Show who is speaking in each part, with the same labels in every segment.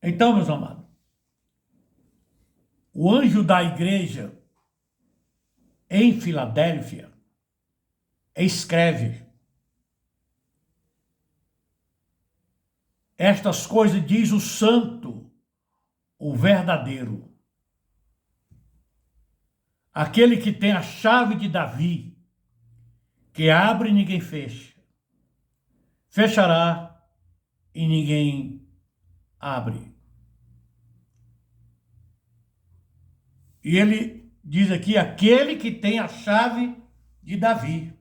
Speaker 1: Então, meus amados, o anjo da igreja em Filadélfia escreve: estas coisas diz o santo, o verdadeiro, aquele que tem a chave de Davi, que abre e ninguém fecha, fechará e ninguém abre. E ele diz aqui, aquele que tem a chave de Davi,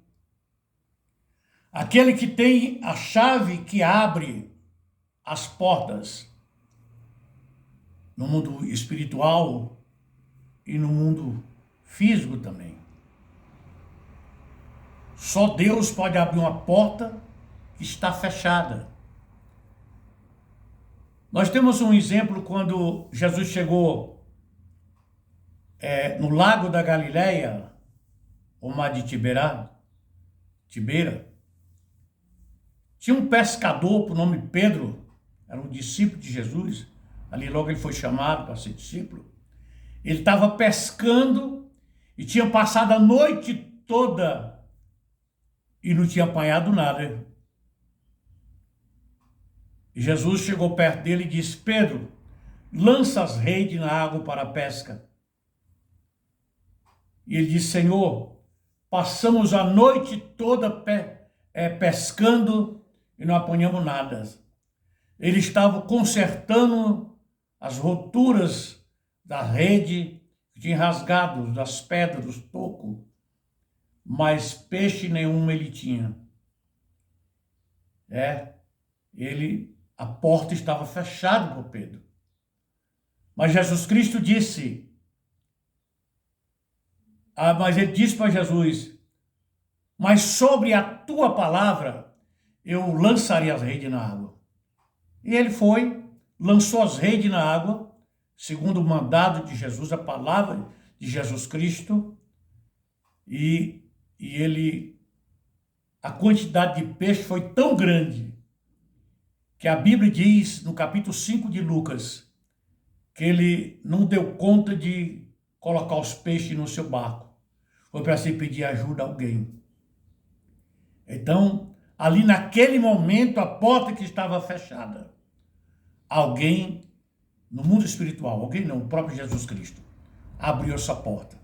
Speaker 1: aquele que tem a chave que abre as portas no mundo espiritual e no mundo físico também. Só Deus pode abrir uma porta que está fechada. Nós temos um exemplo quando Jesus chegou no lago da Galileia, o mar de Tibeira. Tinha um pescador por nome Pedro, era um discípulo de Jesus, ali logo ele foi chamado para ser discípulo. Ele estava pescando e tinha passado a noite toda e não tinha apanhado nada. E Jesus chegou perto dele e disse: Pedro, lança as redes na água para a pesca. E ele disse: Senhor, passamos a noite toda pescando e não apanhamos nada. Ele estava consertando as roturas da rede que tinha rasgado, das pedras, dos tocos, mas peixe nenhum ele tinha. A porta estava fechada para Pedro. Mas Jesus Cristo disse, mas ele disse para Jesus: mas sobre a tua palavra eu lançaria as redes na água. E ele foi, lançou as redes na água, segundo o mandado de Jesus, a palavra de Jesus Cristo, e a quantidade de peixe foi tão grande que a Bíblia diz, no capítulo 5 de Lucas, que ele não deu conta de colocar os peixes no seu barco. Foi para se pedir ajuda a alguém. Então, ali naquele momento, a porta que estava fechada, alguém, no mundo espiritual, alguém não, o próprio Jesus Cristo, abriu essa porta.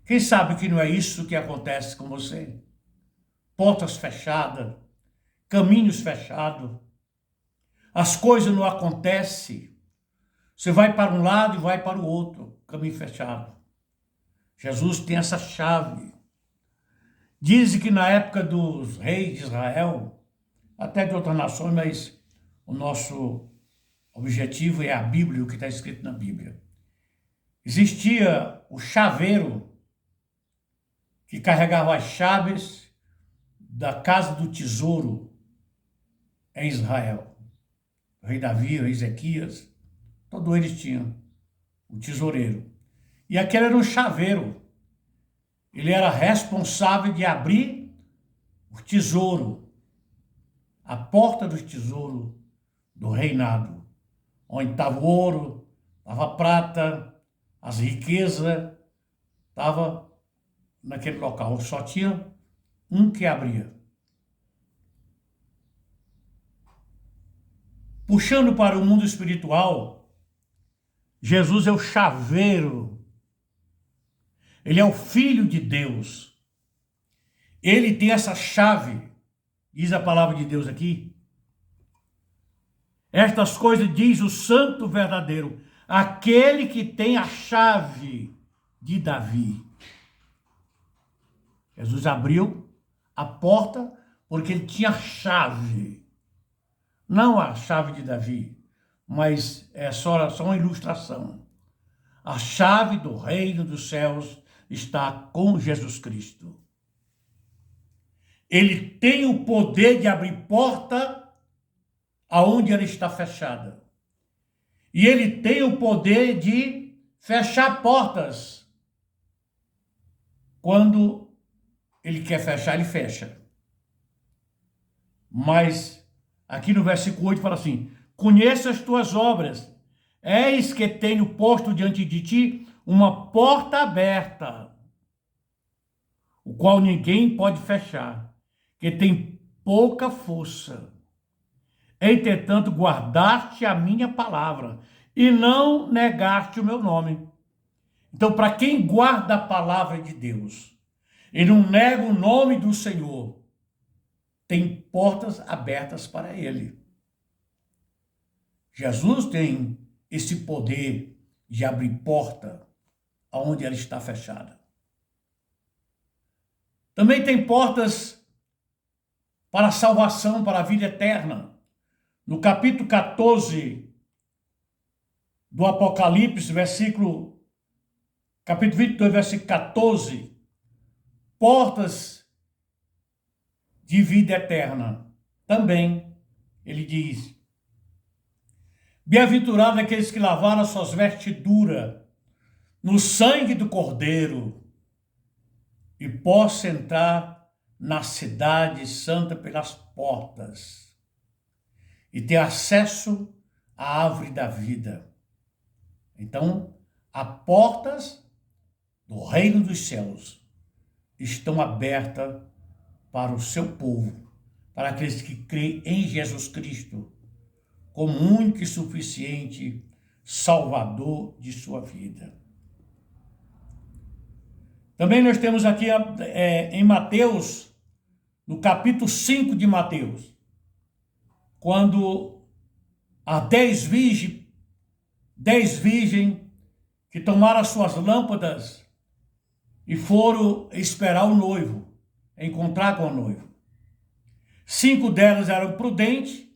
Speaker 1: Quem sabe que não é isso que acontece com você? Portas fechadas, caminhos fechados, as coisas não acontecem. Você vai para um lado e vai para o outro, caminho fechado. Jesus tem essa chave. Dizem que na época dos reis de Israel, até de outras nações, mas o nosso objetivo é a Bíblia, o que está escrito na Bíblia. Existia o chaveiro que carregava as chaves da casa do tesouro em Israel. O rei Davi, o rei Ezequias, todos eles tinham o tesoureiro. E aquele era um chaveiro. Ele era responsável de abrir o tesouro, a porta do tesouro do reinado, onde estava o ouro, estava a prata, as riquezas, estava naquele local. Só tinha um que abria. Puxando para o mundo espiritual, Jesus é o chaveiro. Ele é o Filho de Deus. Ele tem essa chave, diz a palavra de Deus aqui. Estas coisas diz o santo verdadeiro, aquele que tem a chave de Davi. Jesus abriu a porta porque ele tinha a chave. Não a chave de Davi, mas é só uma ilustração. A chave do reino dos céus está com Jesus Cristo. Ele tem o poder de abrir porta aonde ela está fechada. E ele tem o poder de fechar portas. Quando ele quer fechar, ele fecha. Mas aqui no versículo 8 fala assim: conheço as tuas obras. Eis que tenho posto diante de ti uma porta aberta, o qual ninguém pode fechar, que tem pouca força. Entretanto, guardaste a minha palavra e não negaste o meu nome. Então, para quem guarda a palavra de Deus e não nega o nome do Senhor, tem portas abertas para ele. Jesus tem esse poder de abrir porta aonde ela está fechada. Também tem portas para a salvação, para a vida eterna. No capítulo 14 do Apocalipse, capítulo 22, versículo 14, portas de vida eterna. Também ele diz: bem-aventurados aqueles que lavaram as suas vestiduras no sangue do Cordeiro e possam entrar na cidade santa pelas portas e ter acesso à árvore da vida. Então, as portas do reino dos céus estão abertas para o seu povo, para aqueles que creem em Jesus Cristo como único e suficiente Salvador de sua vida. Também nós temos aqui em Mateus, no capítulo 5 de Mateus, quando as 10 virgens que tomaram as suas lâmpadas e foram esperar o noivo, encontrar com o noivo. 5 delas eram prudentes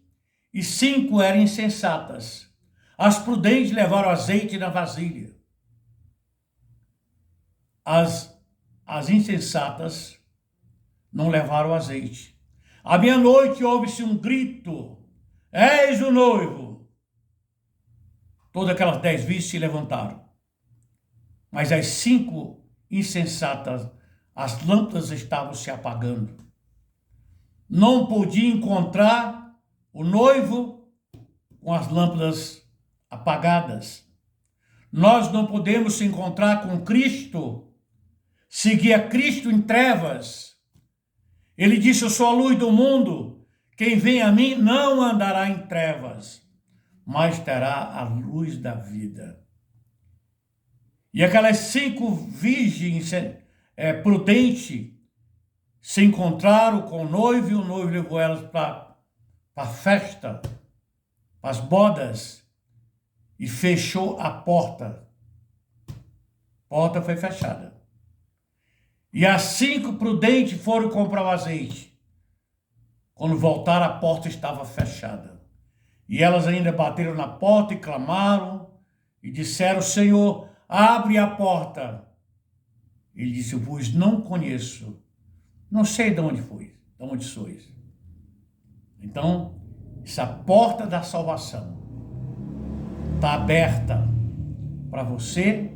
Speaker 1: e 5 eram insensatas. As prudentes levaram azeite na vasilha. As insensatas não levaram azeite. À meia-noite houve-se um grito: eis o noivo! Todas aquelas 10 virgens se levantaram. Mas as 5 insensatas, as lâmpadas estavam se apagando. Não podia encontrar o noivo com as lâmpadas apagadas. Nós não podemos se encontrar com Cristo, seguir a Cristo em trevas. Ele disse: eu sou a luz do mundo. Quem vem a mim não andará em trevas, mas terá a luz da vida. E aquelas 5 virgens prudentes se encontraram com o noivo e o noivo levou elas para a festa, para as bodas, e fechou a porta. A porta foi fechada. E as 5 prudentes foram comprar o azeite. Quando voltaram, a porta estava fechada. E elas ainda bateram na porta e clamaram e disseram: Senhor, abre a porta. Ele disse: eu vos não conheço, não sei de onde sois. Então, essa porta da salvação está aberta para você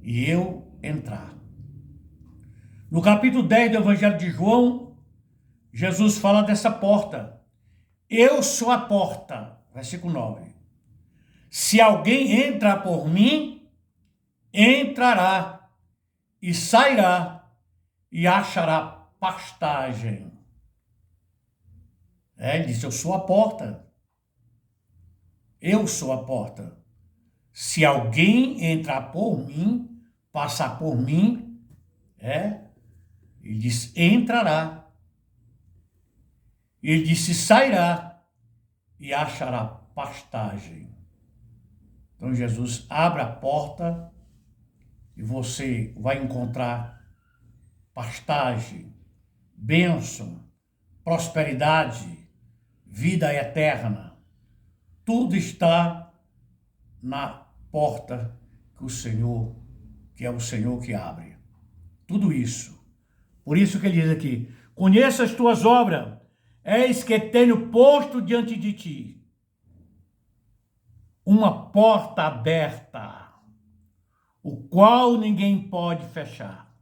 Speaker 1: e eu entrar. No capítulo 10 do Evangelho de João, Jesus fala dessa porta. Eu sou a porta, versículo 9. Se alguém entrar por mim, entrará e sairá e achará pastagem. Ele disse: eu sou a porta. Eu sou a porta. Se alguém entrar por mim, passar por mim, ele disse: entrará. Ele disse: sairá e achará pastagem. Então Jesus abre a porta e você vai encontrar pastagem, bênção, prosperidade, vida eterna. Tudo está na porta que é o Senhor que abre. Tudo isso. Por isso que ele diz aqui: conheça as tuas obras, eis que tenho posto diante de ti uma porta aberta, o qual ninguém pode fechar,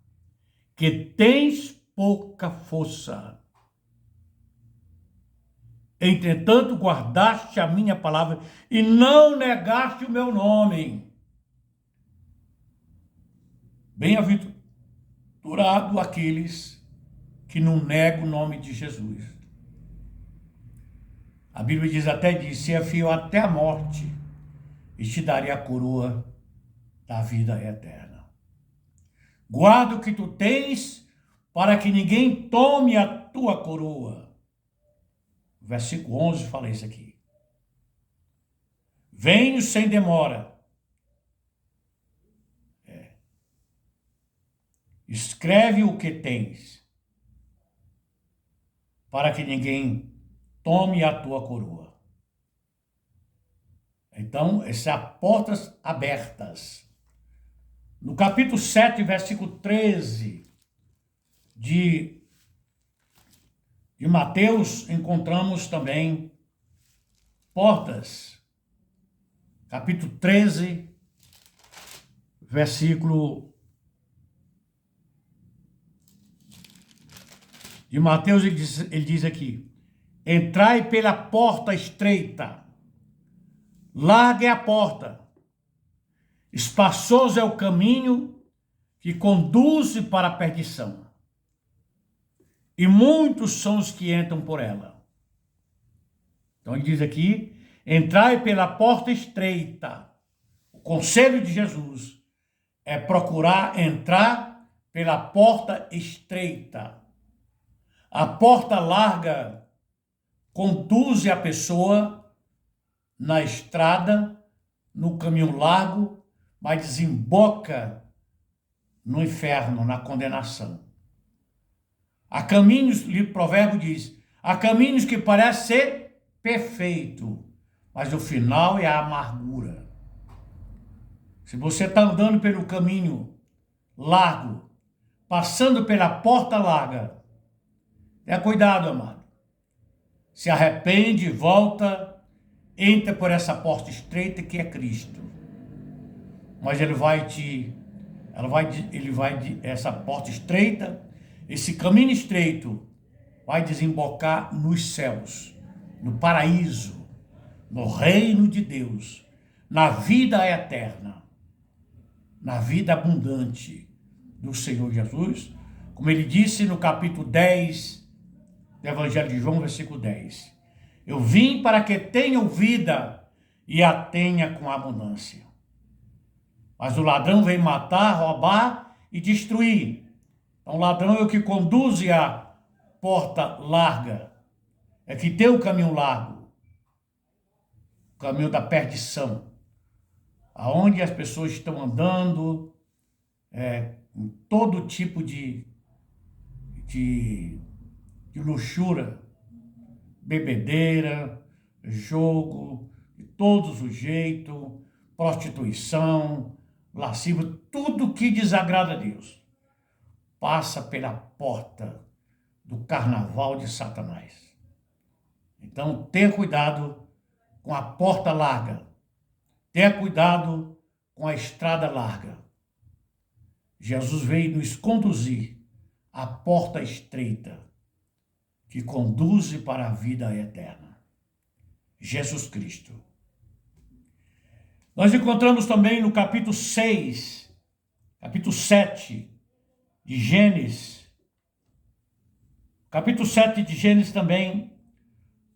Speaker 1: que tens pouca força. Entretanto, guardaste a minha palavra e não negaste o meu nome. Bem-aventurado aqueles que não negam o nome de Jesus. A Bíblia diz, se é fiel até a morte, e te darei a coroa da vida eterna. Guarda o que tu tens, para que ninguém tome a tua coroa. Versículo 11 fala isso aqui. Venho sem demora. Escreve o que tens, para que ninguém tome a tua coroa. Então, essas portas abertas. No capítulo 7, versículo 13 de Mateus, encontramos também portas. Capítulo 13, versículo de Mateus, ele diz aqui: entrai pela porta estreita, larga é a porta, espaçoso é o caminho que conduz para a perdição, e muitos são os que entram por ela. Então ele diz aqui: entrai pela porta estreita. O conselho de Jesus é procurar entrar pela porta estreita. A porta larga conduz a pessoa na estrada, no caminho largo, mas desemboca no inferno, na condenação. Há caminhos, o provérbio diz, há caminhos que parecem ser perfeitos, mas o final é a amargura. Se você está andando pelo caminho largo, passando pela porta larga, tenha cuidado, amado. Se arrepende, volta, entra por essa porta estreita que é Cristo. Mas essa porta estreita, esse caminho estreito, vai desembocar nos céus, no paraíso, no reino de Deus, na vida eterna, na vida abundante do Senhor Jesus, como ele disse no capítulo 10 do Evangelho de João, versículo 10. Eu vim para que tenham vida e a tenha com abundância. Mas o ladrão vem matar, roubar e destruir. Então o ladrão é o que conduz a porta larga, é que tem o caminho largo, o caminho da perdição, aonde as pessoas estão andando com todo tipo de luxúria, bebedeira, jogo, de todos os jeitos, prostituição, lascívia, tudo que desagrada a Deus, passa pela porta do carnaval de Satanás. Então, tenha cuidado com a porta larga, tenha cuidado com a estrada larga. Jesus veio nos conduzir à porta estreita, que conduz para a vida eterna. Jesus Cristo. Nós encontramos também no capítulo 6, capítulo 7 de Gênesis. Capítulo 7 de Gênesis também,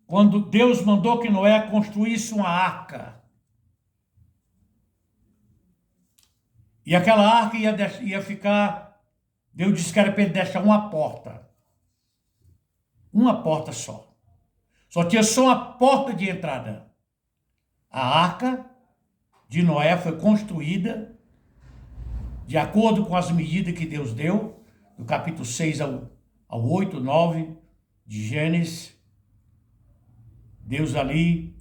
Speaker 1: quando Deus mandou que Noé construísse uma arca. E aquela arca ia ficar, Deus disse que era para ele deixar uma porta. Uma porta só. Só tinha só uma porta de entrada. A arca de Noé foi construída de acordo com as medidas que Deus deu, do capítulo 6 ao 8, 9 de Gênesis. Deus ali,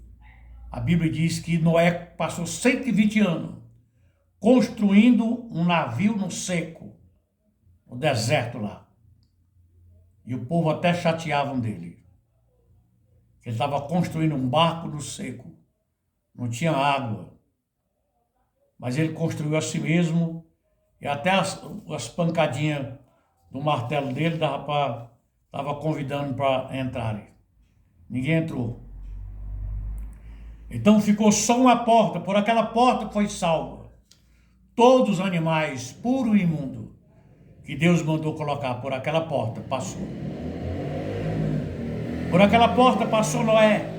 Speaker 1: a Bíblia diz que Noé passou 120 anos construindo um navio no seco, no deserto lá. E o povo até chateavam dele. Ele estava construindo um barco no seco. Não tinha água. Mas ele construiu a si mesmo. E até as pancadinhas do martelo dele estava convidando para entrarem. Ninguém entrou. Então ficou só uma porta, por aquela porta foi salva. Todos os animais, puro e imundo, que Deus mandou colocar por aquela porta, passou. Por aquela porta passou Noé,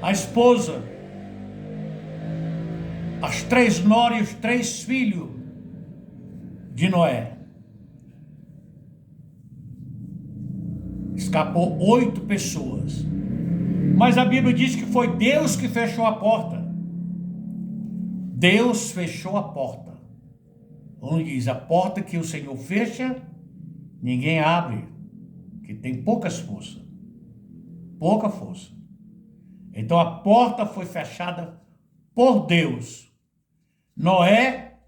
Speaker 1: a esposa, as 3 noras e os 3 filhos de Noé. Escapou 8 pessoas. Mas a Bíblia diz que foi Deus que fechou a porta. Deus fechou a porta. Onde diz, a porta que o Senhor fecha, ninguém abre, que tem poucas forças. Pouca força. Então a porta foi fechada por Deus. Noé,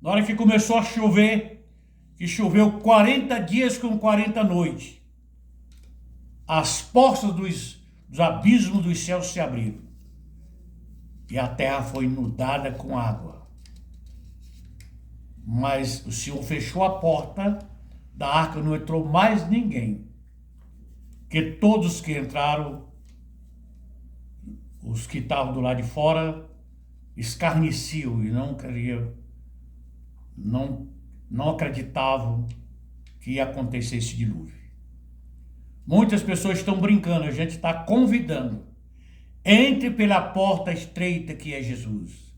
Speaker 1: na hora que começou a chover, que choveu 40 dias com 40 noites, as portas dos abismos dos céus se abriram. E a terra foi inundada com água. Mas o Senhor fechou a porta da arca, não entrou mais ninguém. Que todos que entraram, os que estavam do lado de fora, escarneciam e não queriam, não acreditavam que ia acontecer esse dilúvio. Muitas pessoas estão brincando, a gente está convidando. Entre pela porta estreita que é Jesus.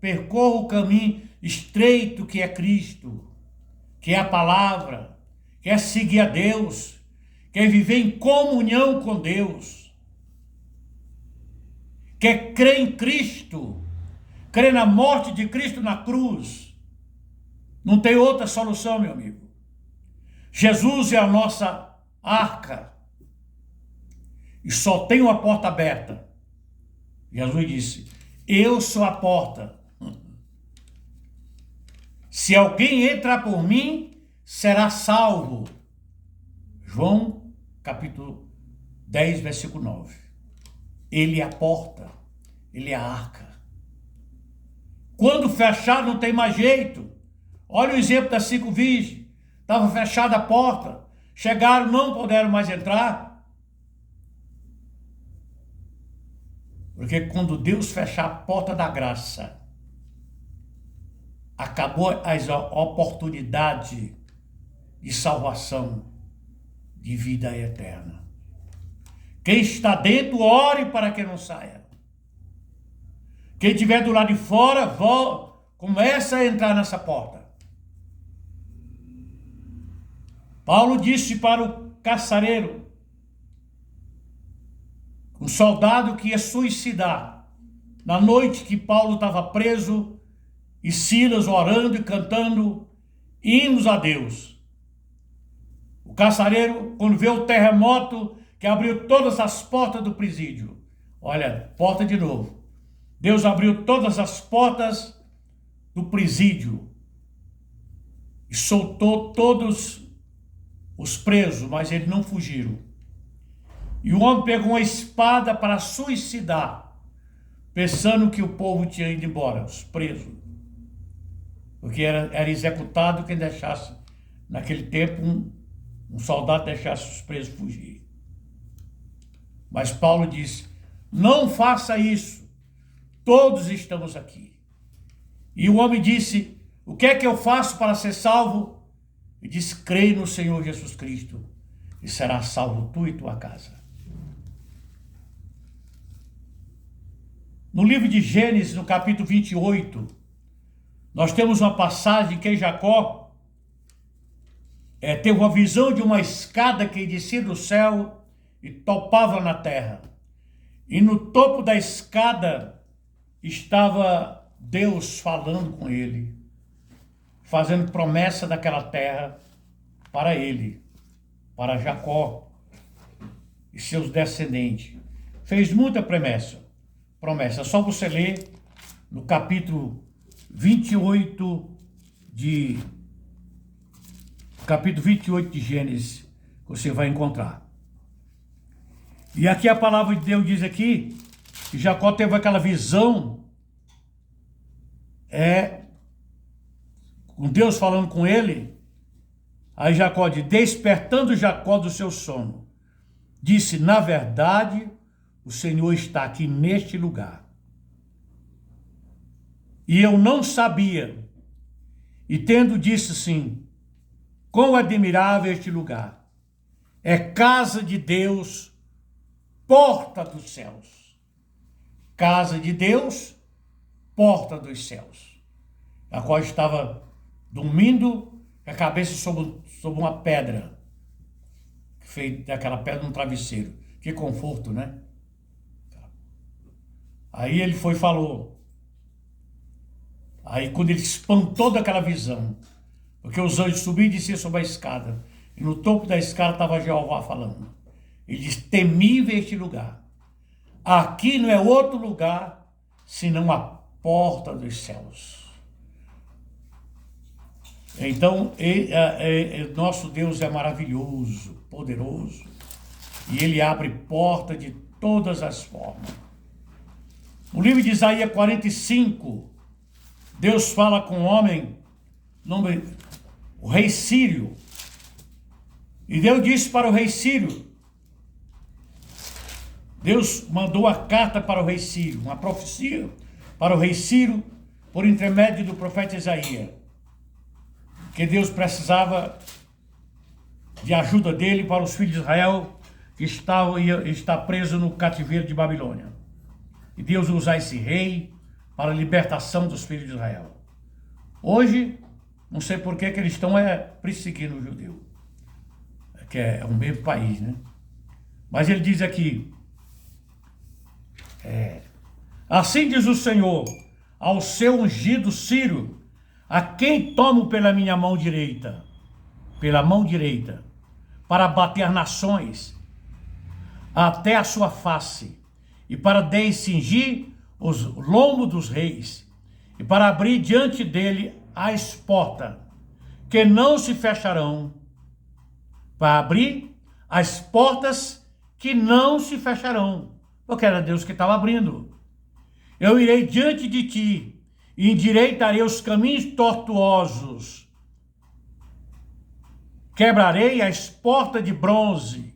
Speaker 1: Percorra o caminho estreito que é Cristo, que é a palavra, que é seguir a Deus, que é viver em comunhão com Deus, que é crer em Cristo, crer na morte de Cristo na cruz. Não tem outra solução, meu amigo. Jesus é a nossa arca. E só tem uma porta aberta. Jesus disse, eu sou a porta. Se alguém entrar por mim, será salvo. João, capítulo 10, versículo 9. Ele é a porta. Ele é a arca. Quando fechar, não tem mais jeito. Olha o exemplo das 5 virgens. Estava fechada a porta. Chegaram, não puderam mais entrar. Porque quando Deus fechar a porta da graça, acabou as oportunidades de salvação, de vida eterna. Quem está dentro, ore para que não saia. Quem estiver do lado de fora, começa a entrar nessa porta. Paulo disse para o carcereiro, um soldado que ia suicidar, na noite que Paulo estava preso, e Silas orando e cantando hinos a Deus. O carcereiro, quando vê o terremoto que abriu todas as portas do presídio, olha, porta de novo. Deus abriu todas as portas do presídio e soltou todos os presos, mas eles não fugiram. E o homem pegou uma espada para suicidar, pensando que o povo tinha ido embora, os presos. Porque era executado quem deixasse, naquele tempo, um soldado deixasse os presos fugir. Mas Paulo disse, não faça isso, todos estamos aqui. E o homem disse, o que é que eu faço para ser salvo? E disse, creia no Senhor Jesus Cristo, e será salvo tu e tua casa. No livro de Gênesis, no capítulo 28, nós temos uma passagem que Jacó teve uma visão de uma escada que descia do céu e topava na terra. E no topo da escada estava Deus falando com ele, fazendo promessa daquela terra para ele, para Jacó e seus descendentes. Fez muita promessa. Só você ler no capítulo 28 de Gênesis, você vai encontrar. E aqui a palavra de Deus diz aqui, que Jacó teve aquela visão, com Deus falando com ele, aí Jacó diz, despertando Jacó do seu sono, disse: na verdade, o Senhor está aqui neste lugar. E eu não sabia. E tendo disse assim: quão admirável este lugar! É casa de Deus, porta dos céus. Casa de Deus, porta dos céus. A qual estava dormindo, a cabeça sobre uma pedra. Feita daquela pedra num travesseiro. Que conforto, né? Aí ele foi e falou. Aí quando ele espantou daquela visão, porque os anjos subiam e desciam sobre a escada, e no topo da escada estava Jeová falando. Ele diz: temível este lugar. Aqui não é outro lugar, senão a porta dos céus. Então, nosso Deus é maravilhoso, poderoso, e Ele abre porta de todas as formas. No livro de Isaías 45, Deus fala com um homem, o rei Sírio. E Deus disse para o rei Sírio, Deus mandou a carta para o rei Sírio, uma profecia para o rei Sírio, por intermédio do profeta Isaías, que Deus precisava de ajuda dele para os filhos de Israel que está preso no cativeiro de Babilônia. E Deus usar esse rei para a libertação dos filhos de Israel. Hoje, não sei por que eles estão perseguindo o judeu, que é o mesmo país, né? Mas ele diz aqui, assim diz o Senhor ao seu ungido Ciro, a quem tomo pela minha mão direita, para bater as nações até a sua face, e para descingir os lombos dos reis, e para abrir diante dele as portas, que não se fecharão, para abrir as portas que não se fecharão, porque era Deus que estava abrindo. Eu irei diante de ti, e endireitarei os caminhos tortuosos, quebrarei as portas de bronze,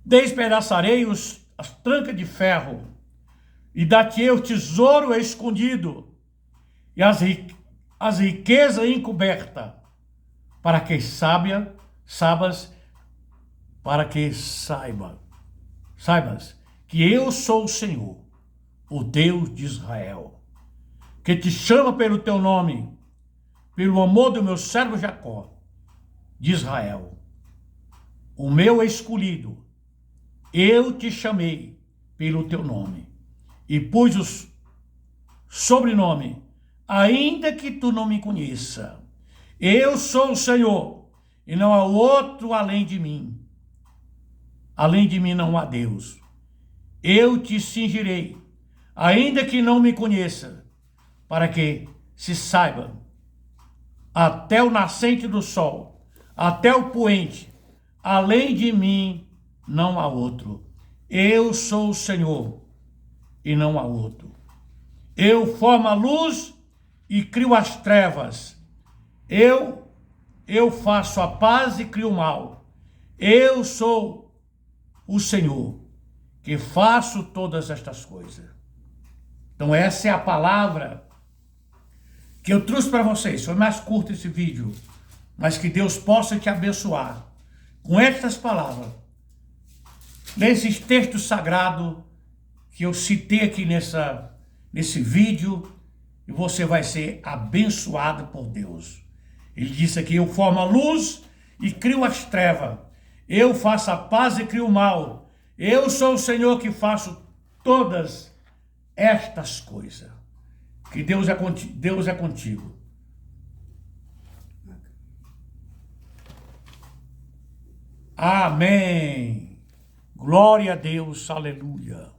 Speaker 1: despedaçarei as trancas de ferro, e dar-te-ei o tesouro escondido, e as riquezas encobertas, para que saibas que eu sou o Senhor, o Deus de Israel, que te chama pelo teu nome, pelo amor do meu servo Jacó, de Israel, o meu escolhido. Eu te chamei pelo teu nome e pus o sobrenome, ainda que tu não me conheça. Eu sou o Senhor, e não há outro além de mim. Além de mim não há Deus. Eu te cingirei, ainda que não me conheça, para que se saiba, até o nascente do sol, até o poente, além de mim não há outro. Eu sou o Senhor, e não há outro. Eu formo a luz e crio as trevas. Eu faço a paz e crio o mal. Eu sou o Senhor, que faço todas estas coisas. Então essa é a palavra que eu trouxe para vocês. Foi mais curto esse vídeo, mas que Deus possa te abençoar com estas palavras, nesses textos sagrados que eu citei aqui nesse vídeo, e você vai ser abençoado por Deus. Ele disse aqui: eu formo a luz e crio as trevas. Eu faço a paz e crio o mal. Eu sou o Senhor que faço todas estas coisas. Que Deus é contigo. Amém. Glória a Deus. Aleluia.